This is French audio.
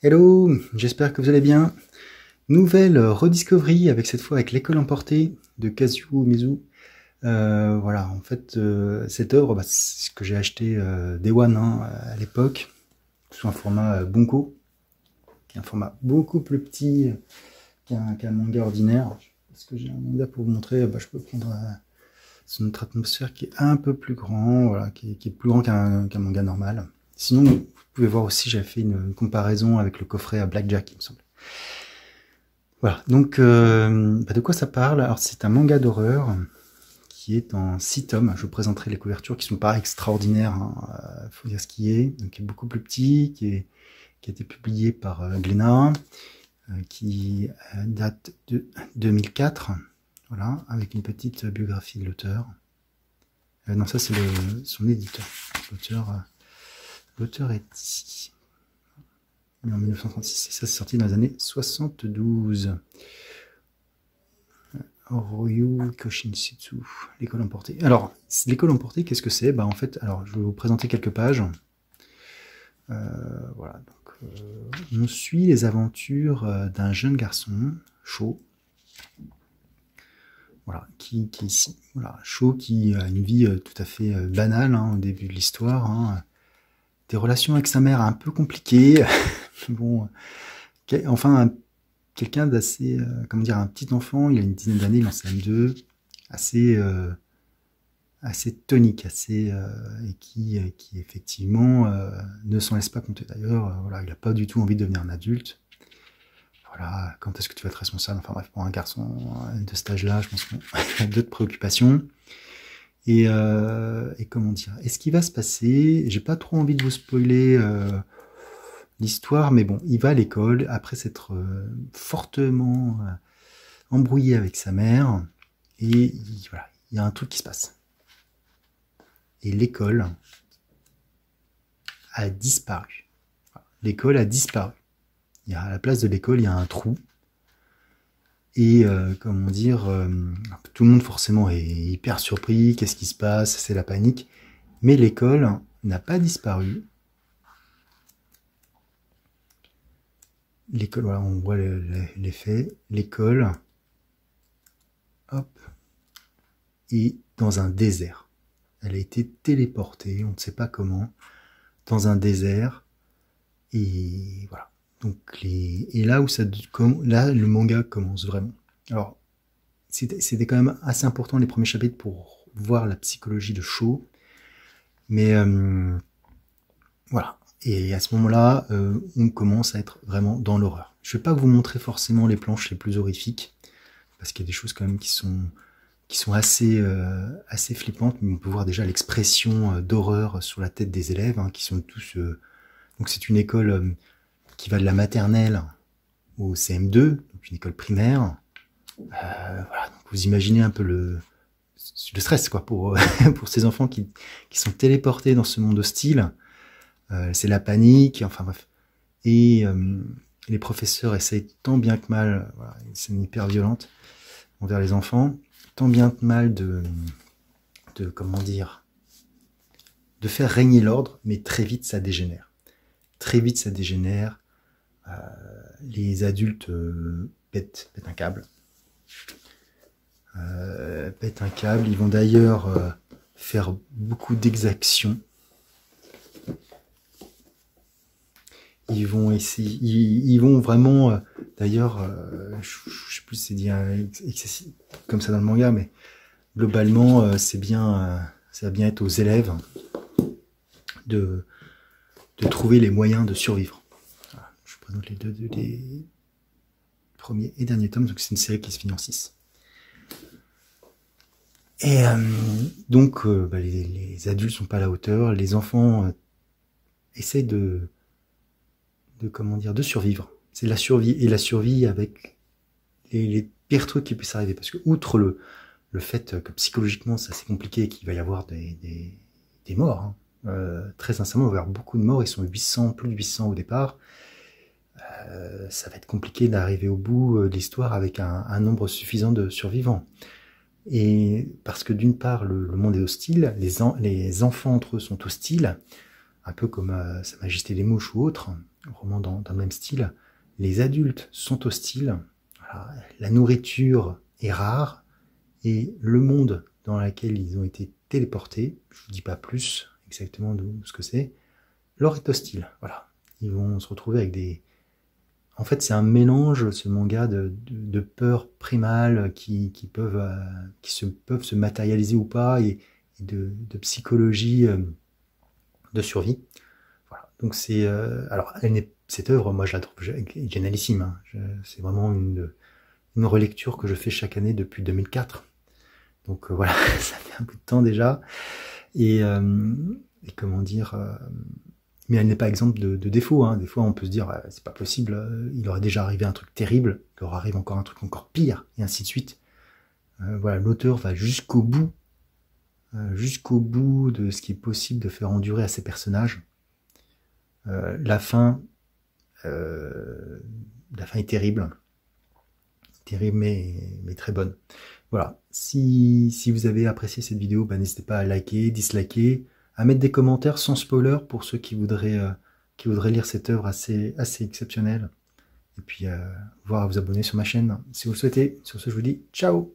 Hello, j'espère que vous allez bien. Nouvelle rediscovery avec cette fois avec l'école emportée de Kazuo Umezu. Voilà, en fait, cette œuvre, c'est ce que j'ai acheté Day One à l'époque, sous un format Bunko, qui est un format beaucoup plus petit qu'un manga ordinaire. Est-ce que j'ai un manga pour vous montrer? Je peux prendre c'est notre atmosphère qui est un peu plus grand, voilà, qui est plus grand qu'un manga normal. Sinon, vous pouvez voir aussi, j'ai fait une comparaison avec le coffret à Blackjack, il me semble. Voilà, donc de quoi ça parle? Alors c'est un manga d'horreur qui est en 6 tomes. Je vous présenterai les couvertures qui sont pas extraordinaires, faut dire ce qui est. Donc qui est beaucoup plus petit, qui a été publié par Glénat, qui date de 2004. Voilà, avec une petite biographie de l'auteur. Non, ça c'est son éditeur. L'auteur est ici. En 1936, et ça c'est sorti dans les années 72. Ryu Koshinshitsu, l'école emportée. Alors, l'école emportée, qu'est-ce que c'est? En fait, alors je vais vous présenter quelques pages. Voilà, donc on suit les aventures d'un jeune garçon, Sho, voilà, qui est ici. Voilà, Sho qui a une vie tout à fait banale au début de l'histoire. Des relations avec sa mère un peu compliquées. Bon, enfin, quelqu'un d'assez, comment dire, un petit enfant, il a une dizaine d'années, il est en CM2, assez tonique, et qui effectivement ne s'en laisse pas compter. D'ailleurs, voilà, il n'a pas du tout envie de devenir un adulte. Voilà, quand est-ce que tu vas être responsable? Enfin bref, pour un garçon de cet âge-là, je pense qu'on a d'autres préoccupations. Et comment dire, et ce qui va se passer, j'ai pas trop envie de vous spoiler l'histoire, mais bon, il va à l'école après s'être fortement embrouillé avec sa mère, et voilà, il y a un truc qui se passe. Et l'école a disparu. L'école a disparu. À la place de l'école, il y a un trou. Et comment dire, tout le monde forcément est hyper surpris, qu'est-ce qui se passe, c'est la panique. Mais l'école n'a pas disparu. L'école, voilà, on voit l'effet. L'école, hop, est dans un désert. Elle a été téléportée, on ne sait pas comment, dans un désert. Et voilà. Donc et là où là le manga commence vraiment. Alors c'était quand même assez important les premiers chapitres pour voir la psychologie de Sho, mais voilà. Et à ce moment-là, on commence à être vraiment dans l'horreur. Je vais pas vous montrer forcément les planches les plus horrifiques, parce qu'il y a des choses quand même qui sont assez flippantes, mais on peut voir déjà l'expression d'horreur sur la tête des élèves, qui sont tous. Donc c'est une école qui va de la maternelle au CM2, donc une école primaire. Voilà, donc vous imaginez un peu le stress quoi pour ces enfants qui sont téléportés dans ce monde hostile. C'est la panique, enfin bref. Et les professeurs essayent tant bien que mal, voilà, une scène hyper violente envers les enfants, tant bien que mal de comment dire, de faire régner l'ordre, mais très vite ça dégénère. Très vite ça dégénère. Les adultes pètent un câble. Ils vont d'ailleurs faire beaucoup d'exactions. Ils vont vraiment, d'ailleurs, je sais plus si c'est dit excessif comme ça dans le manga, mais globalement, ça va bien être aux élèves de trouver les moyens de survivre. Voilà, je vous présente les premiers et derniers tomes, donc c'est une série qui se finit en 6. Et donc les adultes sont pas à la hauteur, les enfants essayent de survivre. C'est la survie, et la survie avec les pires trucs qui puissent arriver, parce que outre le fait que psychologiquement c'est assez compliqué et qu'il va y avoir des morts, très sincèrement, il va y avoir beaucoup de morts, ils sont 800, plus de 800 au départ. Ça va être compliqué d'arriver au bout de l'histoire avec un nombre suffisant de survivants. Et parce que d'une part, le monde est hostile, les enfants entre eux sont hostiles, un peu comme Sa Majesté des Mouches ou autre, roman dans le même style. Les adultes sont hostiles, voilà. La nourriture est rare, et le monde dans lequel ils ont été téléportés, je vous dis pas plus exactement de ce que c'est, leur est hostile, voilà. Ils vont se retrouver avec des... En fait, c'est un mélange, ce manga, de peurs primales qui peuvent se matérialiser ou pas, et de psychologie de survie. Voilà. Donc c'est... alors, cette œuvre, moi, je la trouve génialissime. Hein. C'est vraiment une relecture que je fais chaque année depuis 2004. Donc voilà, ça fait un bout de temps déjà. Et comment dire... mais elle n'est pas exempte de défauts. Hein. Des fois, on peut se dire, c'est pas possible, il aurait déjà arrivé un truc terrible, il leur arrive encore un truc encore pire, et ainsi de suite. Voilà, l'auteur va jusqu'au bout de ce qui est possible de faire endurer à ces personnages. La fin est terrible, mais très bonne. Voilà, si vous avez apprécié cette vidéo, n'hésitez pas à liker, disliker, à mettre des commentaires sans spoiler pour ceux qui voudraient lire cette œuvre assez exceptionnelle. Et puis, voir à vous abonner sur ma chaîne si vous le souhaitez. Sur ce, je vous dis ciao!